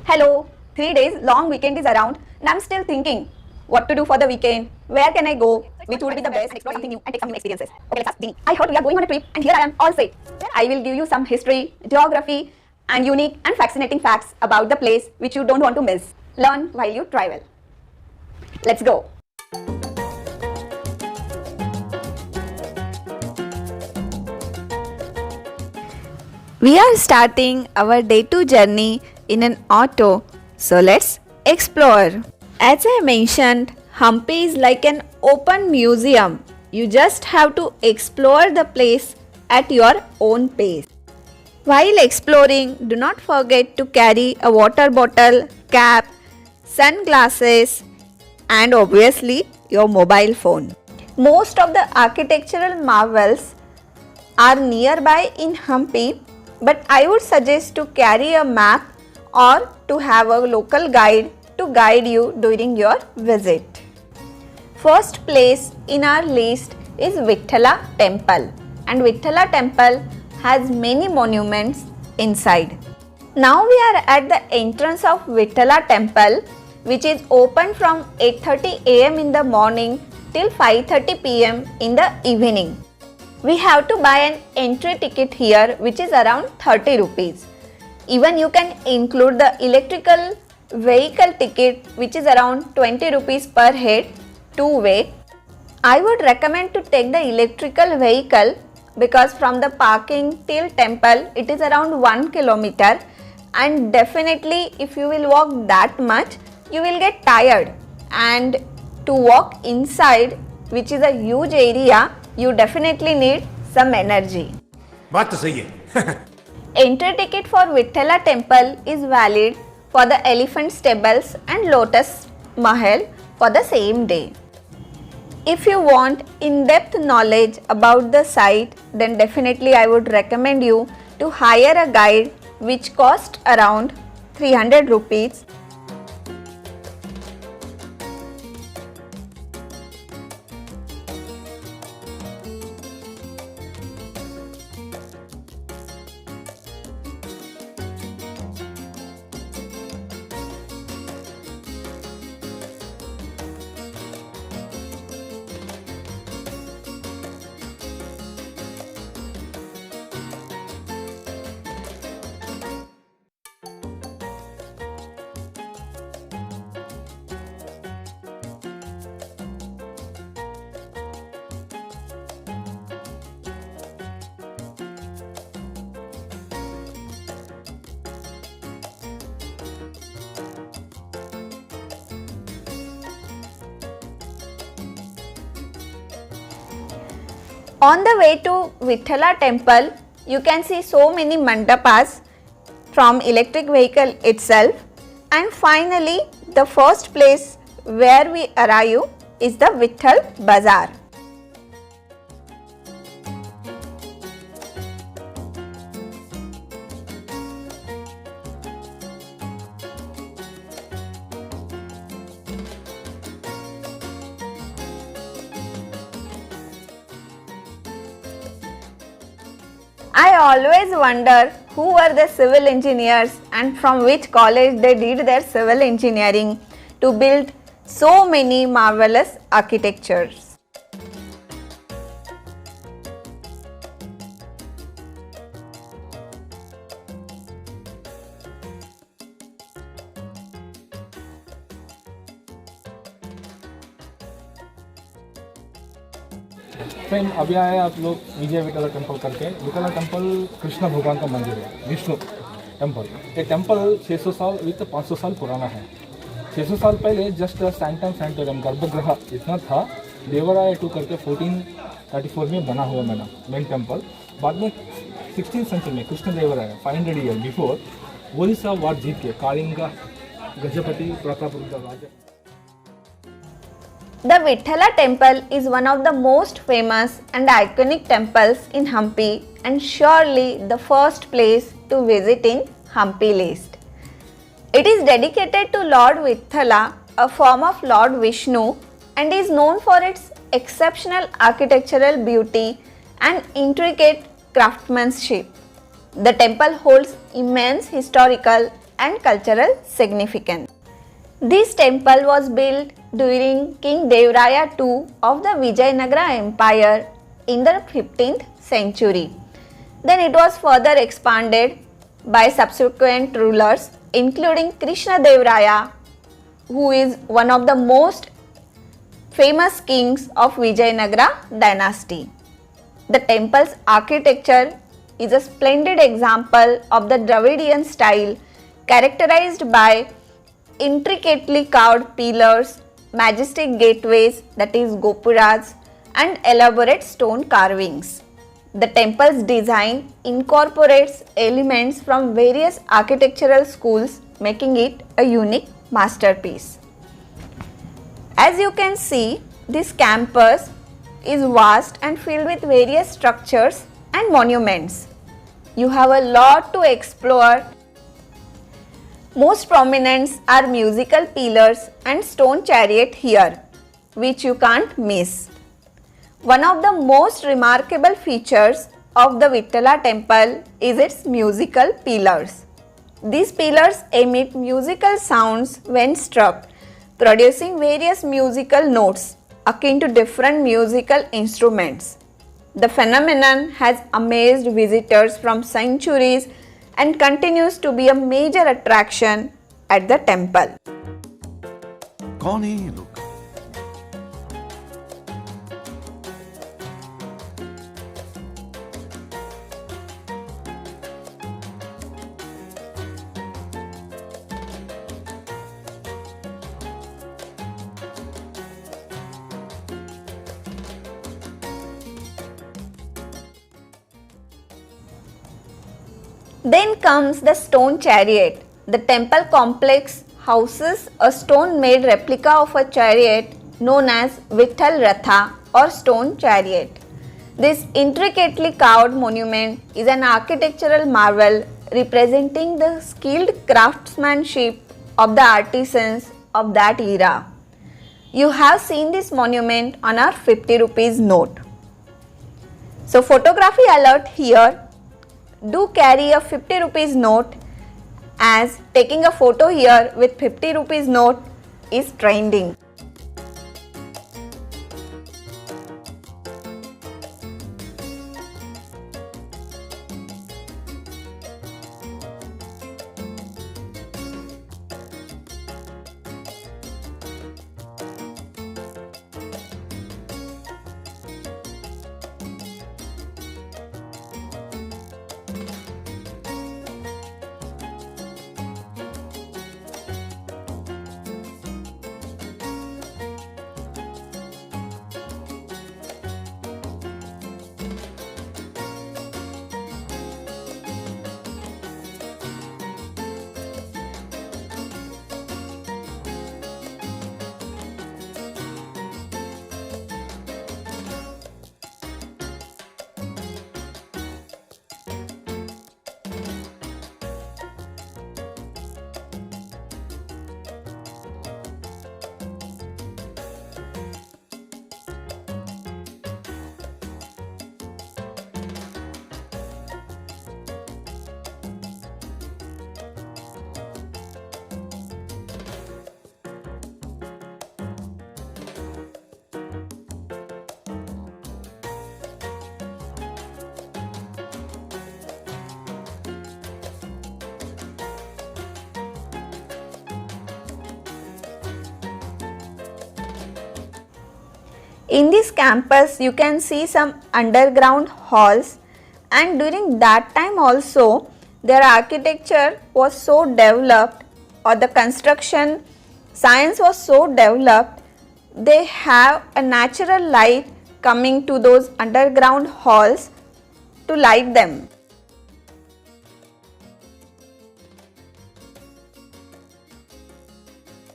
Hello, 3 days long weekend is around and I'm still thinking what to do for the weekend, where can I go, which would be the best, explore something new and take some new experiences. Okay, let's ask Dini. I heard we are going on a trip and here I am all set. I will give you some history, geography and unique and fascinating facts about the place which you don't want to miss. Learn while you travel. Let's go. We are starting our day 2 journey in an auto, so let's explore. As I mentioned, Hampi is like an open museum. You just have to explore the place at your own pace. While exploring, do not forget to carry a water bottle, cap, sunglasses, and obviously your mobile phone. Most of the architectural marvels are nearby in Hampi, but I would suggest to carry a map or to have a local guide to guide you during your visit. First place in our list is Vittala Temple, and Vittala Temple has many monuments inside. Now we are at the entrance of Vittala Temple, which is open from 8:30 am in the morning till 5:30 pm in the evening. We have to buy an entry ticket here, which is around 30 rupees. Even you can include the electrical vehicle ticket, which is around 20 rupees per head, two-way. I would recommend to take the electrical vehicle because from the parking till temple it is around 1 kilometer, and definitely if you will walk that much you will get tired, and to walk inside, which is a huge area, you definitely need some energy. बात तो सही है. Entry ticket for Vittala Temple is valid for the elephant stables and Lotus Mahal for the same day. If you want in-depth knowledge about the site, then definitely I would recommend you to hire a guide which costs around 300 rupees. On the way to Vittala Temple, you can see so many mandapas from electric vehicle itself, and finally the first place where we arrive is the Vittal Bazaar. I always wonder who were the civil engineers and from which college they did their civil engineering to build so many marvelous architectures. Friend अभी आए आप लोग विजय Vitthala temple करके. Vitthala temple Krishna भगवान का मंदिर है, Vishnu temple. ये टेम्पल 600 साल विथ 500 साल पुराना है. 600 साल पहले जस्ट सैंटम सैंटोरम गर्भगृह इतना था. देवराय 2 करके 1434 में बना हुआ मेन टेम्पल. बाद में 16th सेंचुरी में कृष्ण देवराय 500 ईयर बिफोर ओडिशा वार जीत के कालिंगा गजपति प्रतापरुद्र राजा. The Vittala Temple is one of the most famous and iconic temples in Hampi and surely the first place to visit in Hampi list. It is dedicated to Lord Vittala, a form of Lord Vishnu, and is known for its exceptional architectural beauty and intricate craftsmanship. The temple holds immense historical and cultural significance. This temple was built during King Devaraya II of the Vijayanagara Empire in the 15th century. Then it was further expanded by subsequent rulers including Krishna Devaraya, who is one of the most famous kings of Vijayanagara dynasty. The temple's architecture is a splendid example of the Dravidian style characterized by intricately carved pillars, majestic gateways, that is gopuras, and elaborate stone carvings. The temple's design incorporates elements from various architectural schools, making it a unique masterpiece. As you can see, this campus is vast and filled with various structures and monuments. You have a lot to explore. Most prominent are musical pillars and stone chariot here, which you can't miss. One of the most remarkable features of the Vittala temple is its musical pillars. These pillars emit musical sounds when struck, producing various musical notes akin to different musical instruments. The phenomenon has amazed visitors from centuries and continues to be a major attraction at the temple. कौन है ये लोग? Then comes the stone chariot. The temple complex houses a stone-made replica of a chariot known as Vittal Ratha or stone chariot. This intricately carved monument is an architectural marvel representing the skilled craftsmanship of the artisans of that era. You have seen this monument on our 50 rupees note. So photography alert here. Do carry a 50 rupees note, as taking a photo here with 50 rupees note is trending. In this campus you can see some underground halls, and during that time also their architecture was so developed, or the construction science was so developed, they have a natural light coming to those underground halls to light them.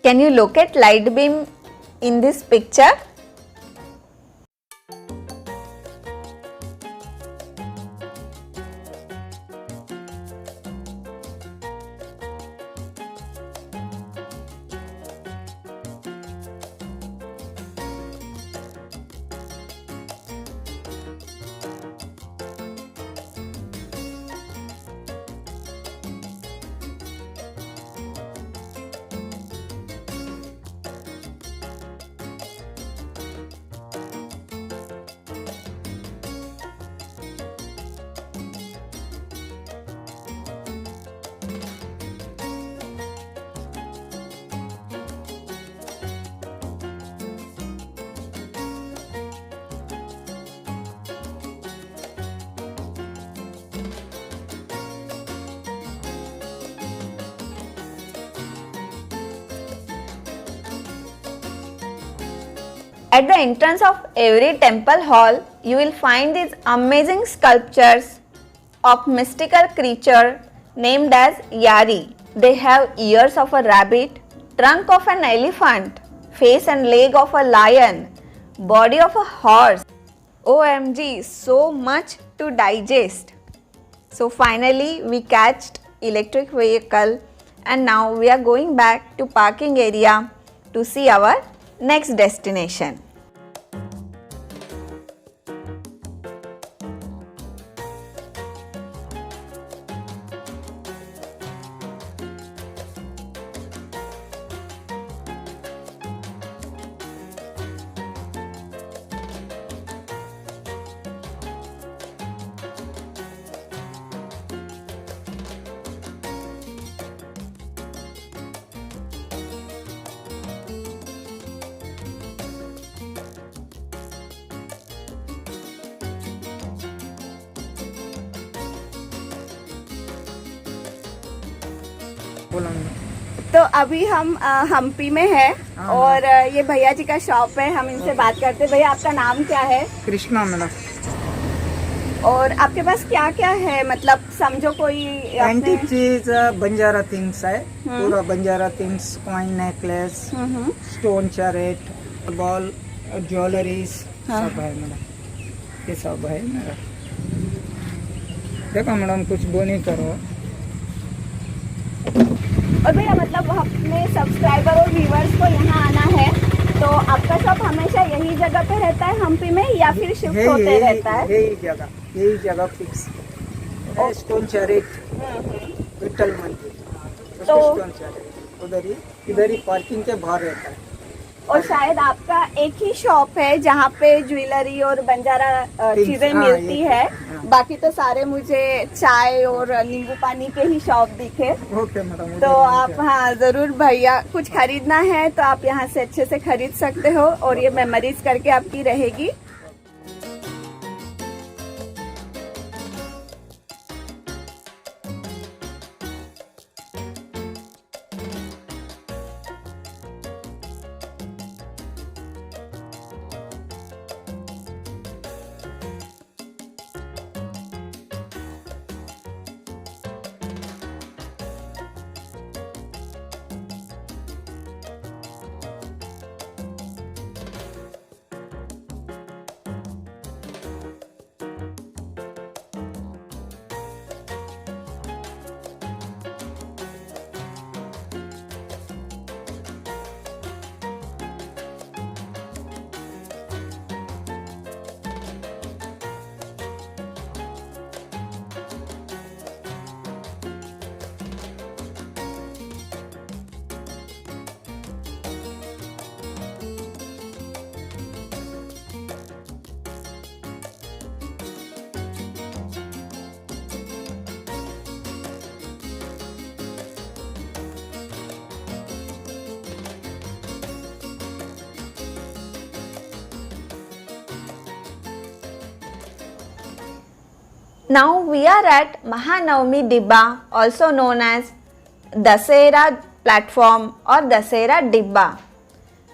Can you look at light beam in this picture? At the entrance of every temple hall, you will find these amazing sculptures of mystical creature named as Yali. They have ears of a rabbit, trunk of an elephant, face and leg of a lion, body of a horse. OMG, so much to digest. So finally we catched electric vehicle and now we are going back to parking area to see our next destination. तो अभी हम हम्पी में हैं और ये भैया जी का shop है, हम इनसे बात करते हैं। भैया आपका नाम क्या है? कृष्णा मेरा। और आपके पास क्या क्या है, मतलब समझो कोई एंटीक चीज बंजारा थिंग्स है, पूरा Banjara things, coin necklace, stone chariot, ball, jewelleries सब है मेरा, ये सब है मेरा। देखो मैडम कुछ बोनी करो। और भैया मतलब अपने सब्सक्राइबर और व्यूवर्स को यहाँ आना है तो आपका शॉप हमेशा यही जगह पे रहता है हम्पी में या फिर शिफ्ट होते रहता है? यही जगह फिक्स। स्टोन चैरेट, विट्ठल मंदिर, तो स्टोन चैरेट इधर ही पार्किंग के बाहर रहता है। और शायद आपका एक ही शॉप है जहाँ पे ज्वेलरी और बंजारा चीजें मिलती है, बाकी तो सारे मुझे चाय और नींबू पानी के ही शॉप दिखे। Okay madam. तो आप हाँ जरूर भैया कुछ खरीदना है तो आप यहाँ से अच्छे से खरीद सकते हो और ये मेमोरीज करके आपकी रहेगी। Now we are at Mahanavami Dibba, also known as Dasara platform or Dasara Dibba.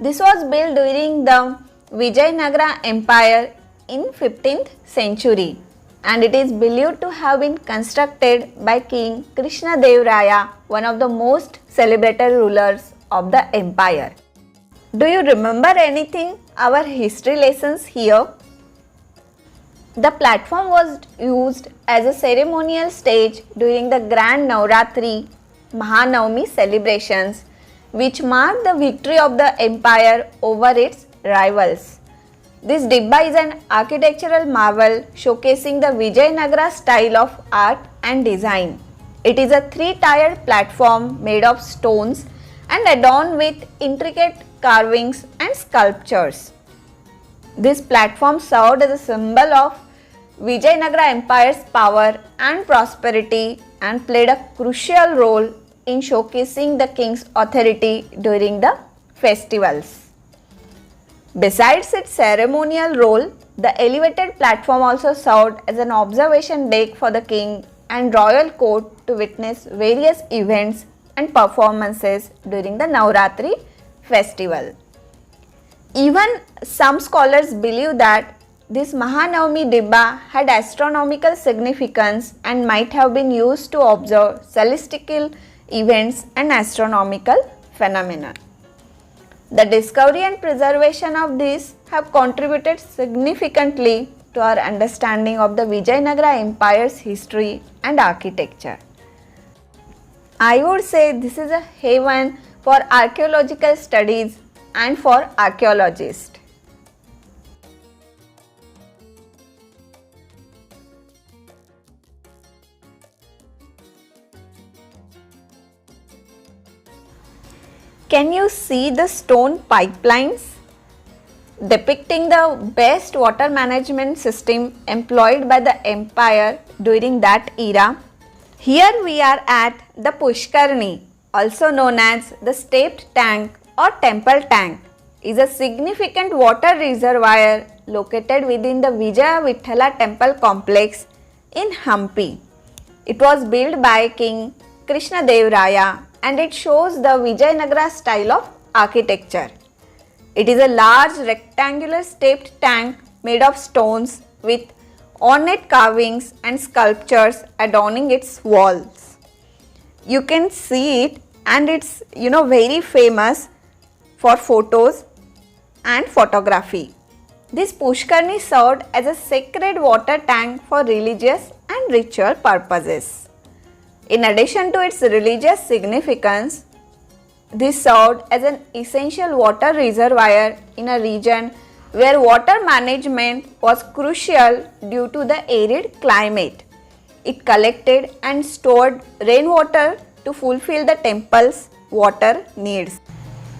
This was built during the Vijayanagara Empire in 15th century and it is believed to have been constructed by King Krishna Dev Raya, one of the most celebrated rulers of the empire. Do you remember anything? Our history lessons here. The platform was used as a ceremonial stage during the Grand Navratri Mahanavami celebrations, which marked the victory of the empire over its rivals. This Dibba is an architectural marvel showcasing the Vijayanagara style of art and design. It is a three-tiered platform made of stones and adorned with intricate carvings and sculptures. This platform served as a symbol of Vijayanagara Empire's power and prosperity and played a crucial role in showcasing the king's authority during the festivals. Besides its ceremonial role, the elevated platform also served as an observation deck for the king and royal court to witness various events and performances during the Navratri festival. Even some scholars believe that this Mahanavami Dibba had astronomical significance and might have been used to observe celestial events and astronomical phenomena. The discovery and preservation of these have contributed significantly to our understanding of the Vijayanagara Empire's history and architecture. I would say this is a haven for archaeological studies and for archaeologists. Can you see the stone pipelines depicting the best water management system employed by the empire during that era? Here we are at the Pushkarani, also known as the stepped tank or temple tank, is a significant water reservoir located within the Vijaya Vittala temple complex in Hampi. It was built by King Krishnadevaraya and it shows the Vijayanagara style of architecture. It is a large rectangular stepped tank made of stones with ornate carvings and sculptures adorning its walls. You can see it and it's very famous for photos and photography. This Pushkarani served as a sacred water tank for religious and ritual purposes. In addition to its religious significance, this served as an essential water reservoir in a region where water management was crucial due to the arid climate. It collected and stored rainwater to fulfill the temple's water needs.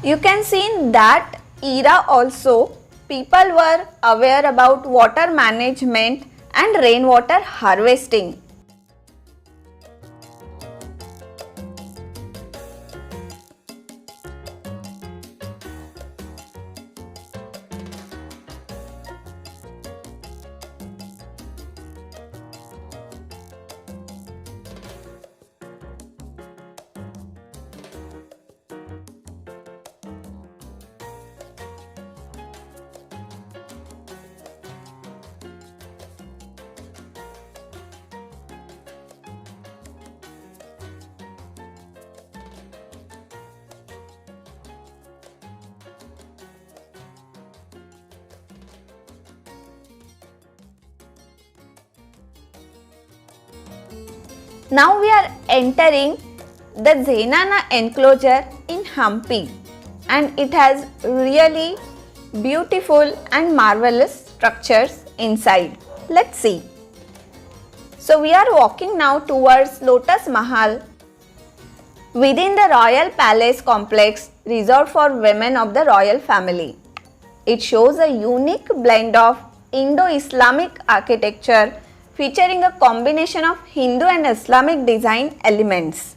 You can see in that era also, people were aware about water management and rainwater harvesting. Now we are entering the Zenana enclosure in Hampi and it has really beautiful and marvelous structures inside. Let's see. So we are walking now towards Lotus Mahal within the Royal Palace complex reserved for women of the royal family. It shows a unique blend of Indo-Islamic architecture featuring a combination of Hindu and Islamic design elements.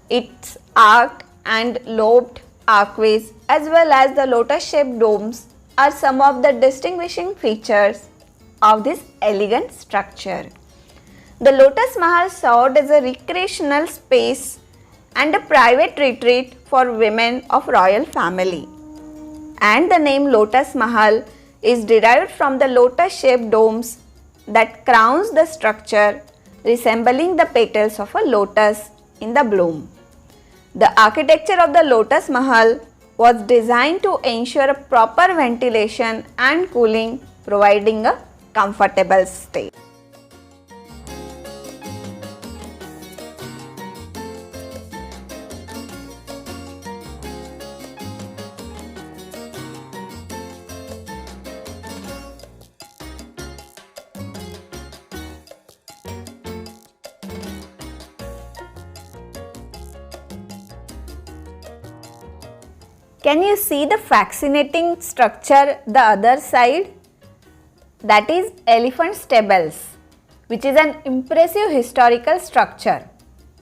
Its arched and lobed archways as well as the lotus-shaped domes are some of the distinguishing features of this elegant structure. The Lotus Mahal served as a recreational space and a private retreat for women of royal family. And the name Lotus Mahal is derived from the lotus-shaped domes that crowns the structure resembling the petals of a lotus in the bloom. The architecture of the Lotus Mahal was designed to ensure a proper ventilation and cooling, providing a comfortable stay. Can you see the fascinating structure the other side? That is elephant stables, which is an impressive historical structure.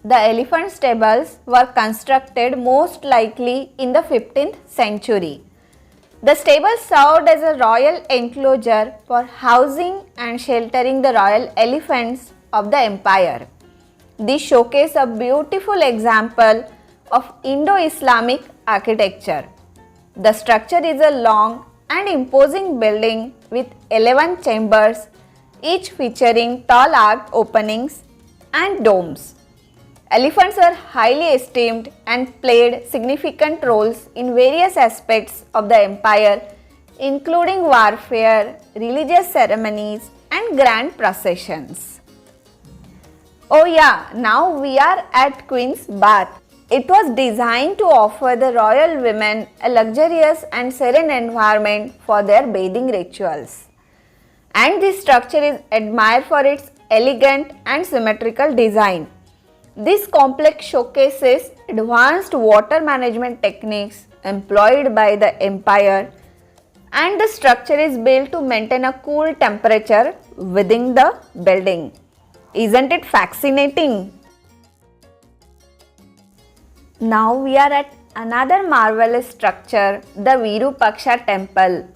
The elephant stables were constructed most likely in the 15th century. The stables served as a royal enclosure for housing and sheltering the royal elephants of the empire. This showcases a beautiful example of Indo-Islamic architecture. The structure is a long and imposing building with 11 chambers, each featuring tall arched openings and domes. Elephants were highly esteemed and played significant roles in various aspects of the empire, including warfare, religious ceremonies, and grand processions. Oh yeah, now we are at Queen's Bath. It was designed to offer the royal women a luxurious and serene environment for their bathing rituals. And this structure is admired for its elegant and symmetrical design. This complex showcases advanced water management techniques employed by the empire, and the structure is built to maintain a cool temperature within the building. Isn't it fascinating? Now we are at another marvelous structure, the Virupaksha Temple.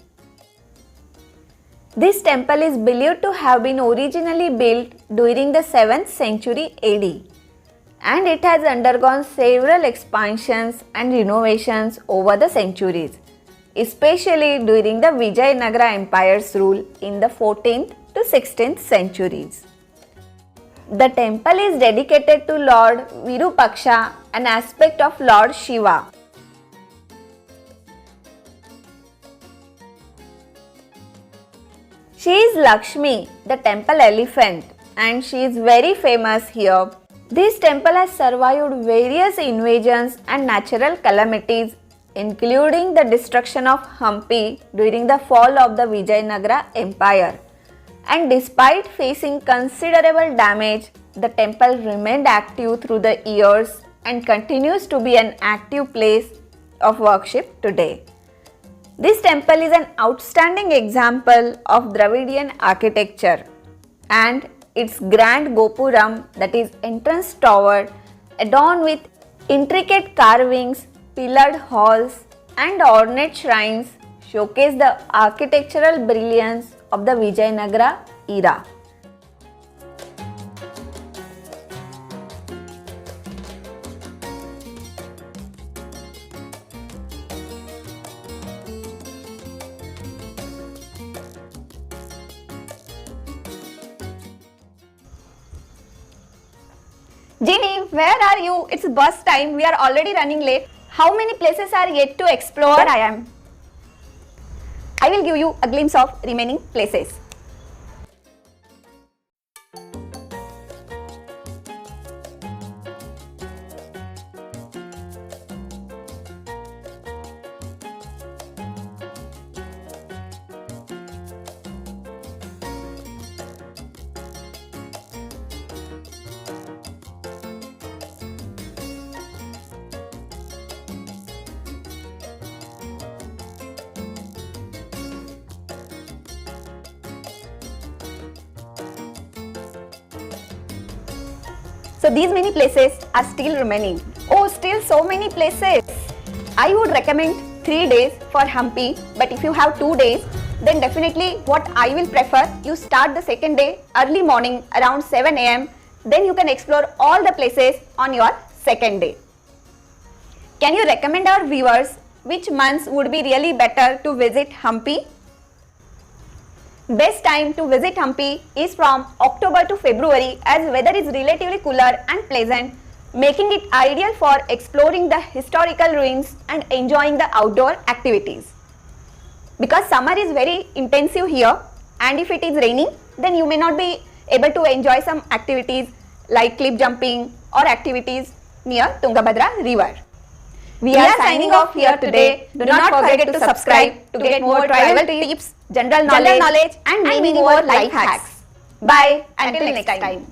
This temple is believed to have been originally built during the 7th century AD, and it has undergone several expansions and renovations over the centuries, especially during the Vijayanagara Empire's rule in the 14th to 16th centuries. The temple is dedicated to Lord Virupaksha, an aspect of Lord Shiva. She is Lakshmi, the temple elephant, and she is very famous here. This temple has survived various invasions and natural calamities, including the destruction of Hampi during the fall of the Vijayanagara Empire. And despite facing considerable damage, the temple remained active through the years and continues to be an active place of worship today. This temple is an outstanding example of Dravidian architecture, and its grand gopuram, that is entrance tower, adorned with intricate carvings, pillared halls and ornate shrines, showcase the architectural brilliance of the Vijayanagara era. Ginny, where are you? It's bus time. We are already running late. How many places are yet to explore? Here I am. I will give you a glimpse of remaining places. So these many places are still remaining. Oh, still so many places. I would recommend 3 days for Hampi, but if you have 2 days, then definitely what I will prefer, you start the second day early morning around 7 am. Then you can explore all the places on your second day. Can you recommend our viewers which months would be really better to visit Hampi? Best time to visit Hampi is from October to February, as weather is relatively cooler and pleasant, making it ideal for exploring the historical ruins and enjoying the outdoor activities. Because summer is very intensive here, and if it is raining, then you may not be able to enjoy some activities like cliff jumping or activities near Tungabhadra river. We are signing off here today. Do not forget to subscribe to get more travel tips, general knowledge and many more life hacks. Bye until next time.